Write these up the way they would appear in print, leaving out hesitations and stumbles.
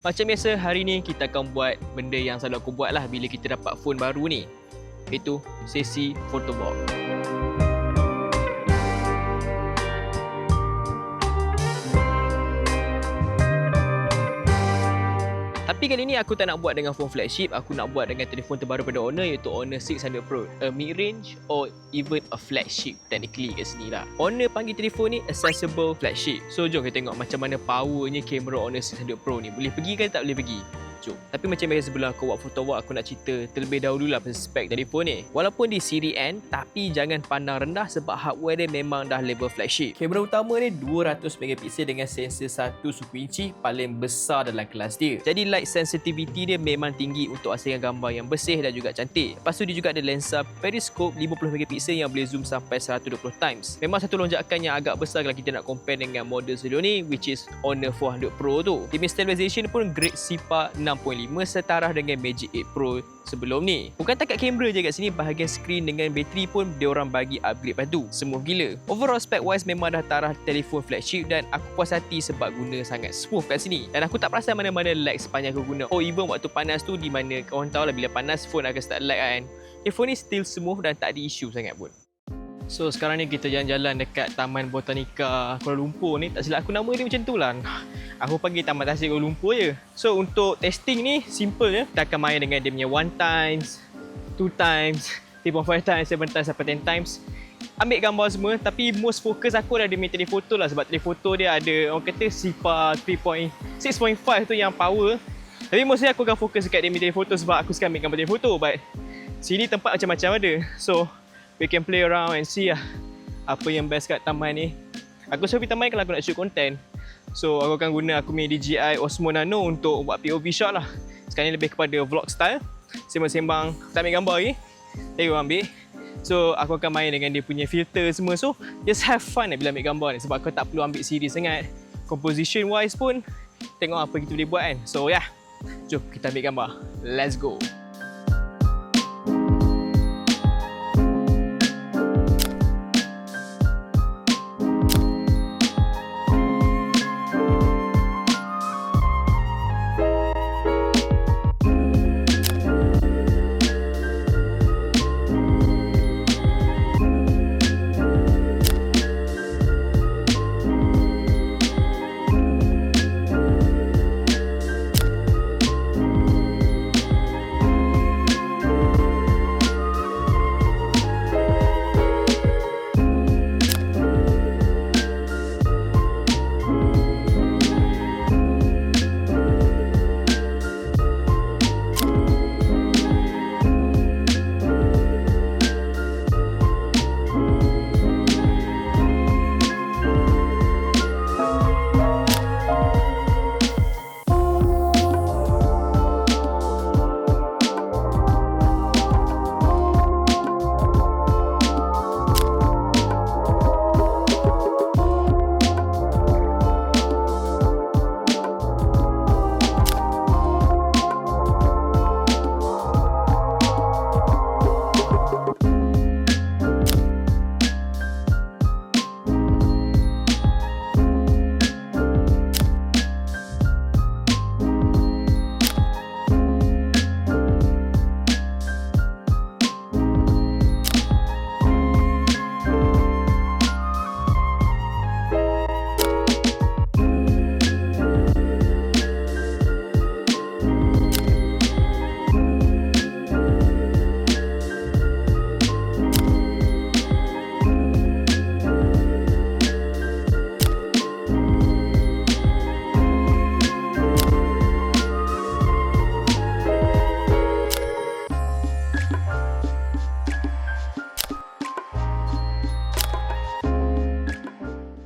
Macam biasa, hari ni kita akan buat benda yang selalu aku buat lah bila kita dapat phone baru ni, iaitu sesi photoball. Tapi kali ni aku tak nak buat dengan phone flagship, aku nak buat dengan telefon terbaru pada Honor, iaitu Honor 600 Pro, a mid-range or even a flagship technically kat sini lah. Honor panggil telefon ni accessible flagship. So jom kita tengok macam mana powernya kamera Honor 600 Pro ni. Boleh pergi ke tak boleh pergi? Jom. Tapi macam biasa sebelum aku buat photo walk, aku nak cerita terlebih dahulu lah pasal spek telefon ni. Walaupun di siri N, tapi jangan pandang rendah sebab hardware dia memang dah level flagship. Kamera utama dia 200 megapiksel dengan sensor 1 suku inci paling besar dalam kelas dia. Jadi light sensitivity dia memang tinggi untuk hasilkan gambar yang bersih dan juga cantik. Lepas tu dia juga ada lensa periscope 50 megapiksel yang boleh zoom sampai 120 times. Memang satu lonjakan yang agak besar kalau kita nak compare dengan model sebelum ni, which is Honor 400 Pro tu. Image stabilization pun grade SIPA 6.5 setara dengan Magic 8 Pro sebelum ni. Bukan takat kamera je kat sini, bahagian skrin dengan bateri pun dia orang bagi upgrade padu. Smooth gila. Overall spec wise memang dah taraf telefon flagship dan aku puas hati sebab guna sangat smooth kat sini. Dan aku tak perasan mana-mana lag sepanjang aku guna. Oh, even waktu panas tu, di mana korang tahu lah bila panas phone akan start lag kan. Telefon ni still smooth dan tak ada isu sangat pun. So sekarang ni kita jalan-jalan dekat Taman Botanika Kuala Lumpur ni. Tak silap aku nama dia macam tu lah. Aku panggil Taman Tasik Kuala Lumpur je. So untuk testing ni simple je. Kita akan main dengan dia punya 1 times, 2 times, 3.5 times, 7 times sampai 10 times. Ambil gambar semua, tapi most focus aku ada dia punya telefoto lah. Sebab telefoto dia ada, orang kata SIPA 6.5 tu yang power. Tapi mostly aku akan fokus dekat dia punya telefoto sebab aku suka ambil gambar telefoto. But sini tempat macam-macam ada. So we can play around and see lah apa yang best kat taman ni. Aku selalu pergi taman kalau aku nak shoot content. So aku akan guna aku punya DJI Osmo Nano untuk buat POV shot lah. Sekarang ni lebih kepada vlog style. Sembang-sembang, tak ambil gambar lagi. Tadi aku ambil. So aku akan main dengan dia punya filter semua. So just have fun bila ambil gambar ni. Sebab aku tak perlu ambil serius sangat. Composition wise pun tengok apa kita boleh buat kan. So yeah, jom kita ambil gambar. Let's go.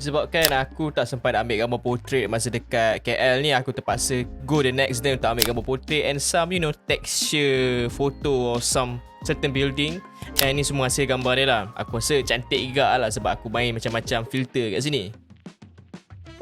Sebabkan aku tak sempat ambil gambar portrait masa dekat KL ni, aku terpaksa go the next day untuk ambil gambar portrait and some texture photo or some certain building. And ni semua hasil gambar dia lah. Aku rasa cantik juga lah sebab aku main macam-macam filter kat sini.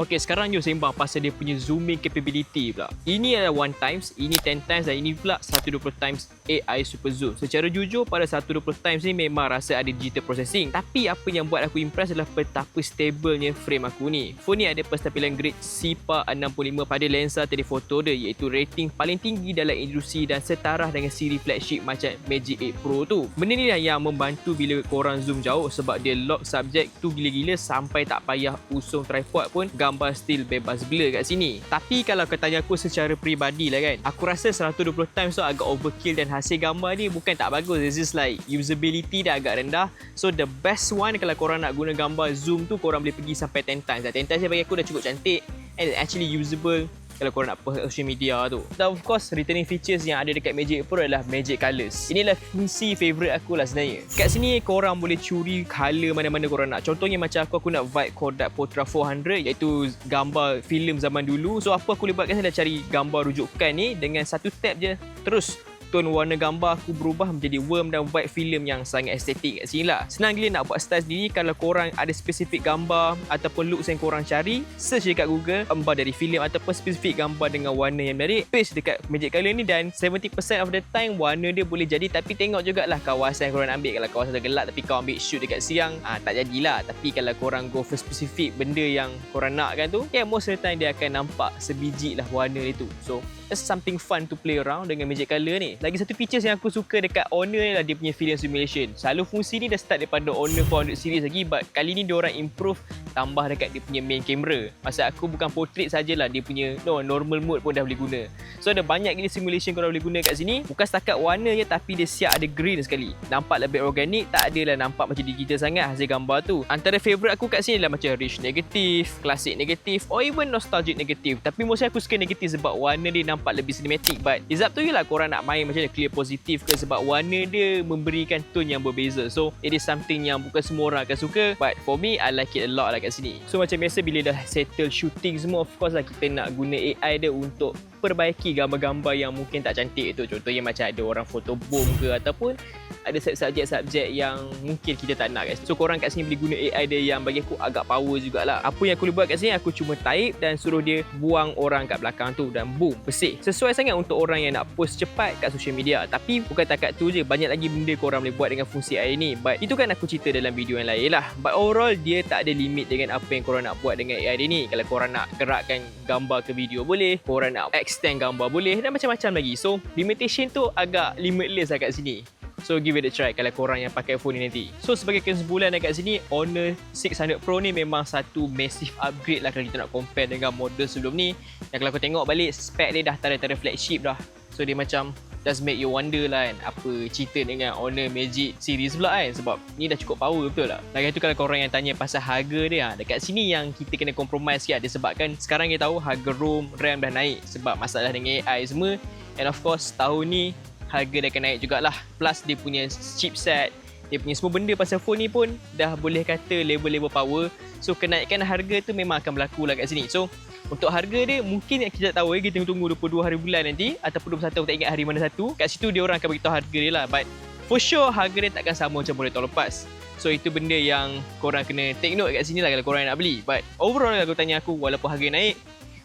Okay, sekarang jom sembang pasal dia punya zooming capability pula. Ini adalah 1 times, ini 10 times dan ini pula 120 times AI super zoom. Secara jujur pada 120 times ni memang rasa ada digital processing. Tapi apa yang buat aku impress adalah betapa stabilnya frame aku ni. Phone ni ada penstabilan grade CIPA 65 pada lensa telefoto dia, iaitu rating paling tinggi dalam industri dan setara dengan siri flagship macam Magic 8 Pro tu. Benda ni lah yang membantu bila korang zoom jauh sebab dia lock subject tu gila-gila sampai tak payah usung tripod pun gambar still bebas blur kat sini. Tapi kalau kau tanya aku secara peribadi lah kan, aku rasa 120 times tu agak overkill dan hasil gambar ni bukan tak bagus. It's just like usability dah agak rendah. So the best one kalau korang nak guna gambar zoom tu, korang boleh pergi sampai 10 times. 10 times bagi aku dah cukup cantik and actually usable kalau korang nak post social media tu. Dan of course returning features yang ada dekat Magic Pro adalah Magic Colors. Inilah fungsi favourite aku lah sebenarnya. Kat sini korang boleh curi colour mana-mana korang nak. Contohnya macam aku nak vibe Kodak Potra 400 iaitu gambar filem zaman dulu. So apa aku boleh buat kat sini adalah cari gambar rujukan ni dengan satu tap je. Terus tone warna gambar aku berubah menjadi warm dan white film yang sangat estetik kat sini lah. Senang gila nak buat style sendiri. Kalau korang ada spesifik gambar ataupun looks yang korang cari, search dekat Google gambar dari filem ataupun spesifik gambar dengan warna yang menarik, paste dekat Magic Color ni dan 70% of the time warna dia boleh jadi. Tapi tengok jugalah kawasan yang korang ambil. Kalau kawasan gelap tapi kau ambil shoot dekat siang, tak jadilah. Tapi kalau korang go for spesifik benda yang korang nak kan tu, most of the time dia akan nampak sebiji lah warna dia tu. So that's something fun to play around dengan Magic Color ni. Lagi satu features yang aku suka dekat Honor ni lah dia punya film simulation. Selalu fungsi ni dah start daripada Honor 400 series lagi, but kali ni diorang improve tambah dekat dia punya main camera. Maksud aku bukan portrait sajalah, dia punya normal mode pun dah boleh guna. So ada banyak gila simulation korang boleh guna kat sini. Bukan setakat warna je tapi dia siap ada green sekali. Nampak lebih organik, tak adalah nampak macam digital sangat hasil gambar tu. Antara favourite aku kat sini lah macam rich negative, classic negative or even nostalgic negative. Tapi mostly aku suka negative sebab warna dia nampak lebih cinematic. But it's up to you lah korang nak main macam mana, clear positif ke, sebab warna dia memberikan tone yang berbeza. So it is something yang bukan semua orang akan suka, but for me I like it a lot lah kat sini. So macam biasa bila dah settle shooting semua, of course lah kita nak guna AI dia untuk perbaiki gambar-gambar yang mungkin tak cantik tu. Contohnya macam ada orang foto bom ke ataupun ada subjek-subjek yang mungkin kita tak nak guys. So korang kat sini boleh guna AI dia yang bagi aku agak power jugalah. Apa yang aku boleh buat kat sini, aku cuma type dan suruh dia buang orang kat belakang tu dan boom, bersih. Sesuai sangat untuk orang yang nak post cepat kat social media. Tapi bukan takat tu je, banyak lagi benda korang boleh buat dengan fungsi AI ni. But itu kan aku cerita dalam video yang lain lah. But overall dia tak ada limit dengan apa yang korang nak buat dengan AI dia ni. Kalau korang nak gerakkan gambar ke video boleh, korang nak extend gambar boleh dan macam-macam lagi. So limitation tu agak limitless lah kat sini. So give it a try kalau korang yang pakai phone ni nanti. So sebagai kesimpulan dekat sini, Honor 600 Pro ni memang satu massive upgrade lah kalau kita nak compare dengan model sebelum ni. Dan kalau kau tengok balik, spek dia dah tanda-tanda flagship dah. So dia macam just make you wonder lah kan, apa cerita dengan Honor Magic series pula kan, sebab ni dah cukup power betul lah. Lagi tu kalau korang yang tanya pasal harga dia, dekat sini yang kita kena compromise sikit disebabkan sekarang kita tahu harga ROM, RAM dah naik sebab masalah dengan AI semua. And of course tahun ni harga dah akan naik jugalah. Plus dia punya chipset, dia punya semua benda pasal phone ni pun dah boleh kata level-level power. So kenaikan harga tu memang akan berlaku lah kat sini. So untuk harga dia mungkin kita tak tahu, kita tunggu 22 hari bulan nanti ataupun 21, aku tak ingat hari mana satu. Kat situ dia orang akan beritahu harga dia lah. But for sure harga dia takkan sama macam model tahun lepas. So itu benda yang korang kena take note kat sini lah kalau korang nak beli. But overall kalau tanya aku, walaupun harga naik,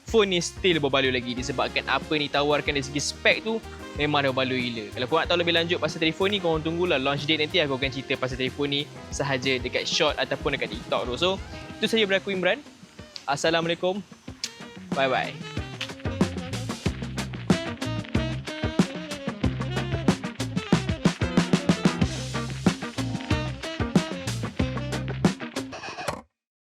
phone ni still berbaloi lagi disebabkan apa ni tawarkan dari segi spek tu memang dah berbaloi gila. Kalau korang nak tahu lebih lanjut pasal telefon ni, korang tunggulah launch date nanti aku akan cerita pasal telefon ni sahaja dekat short ataupun dekat TikTok tu. So itu saja daripada aku, Imran. Assalamualaikum. Bye bye.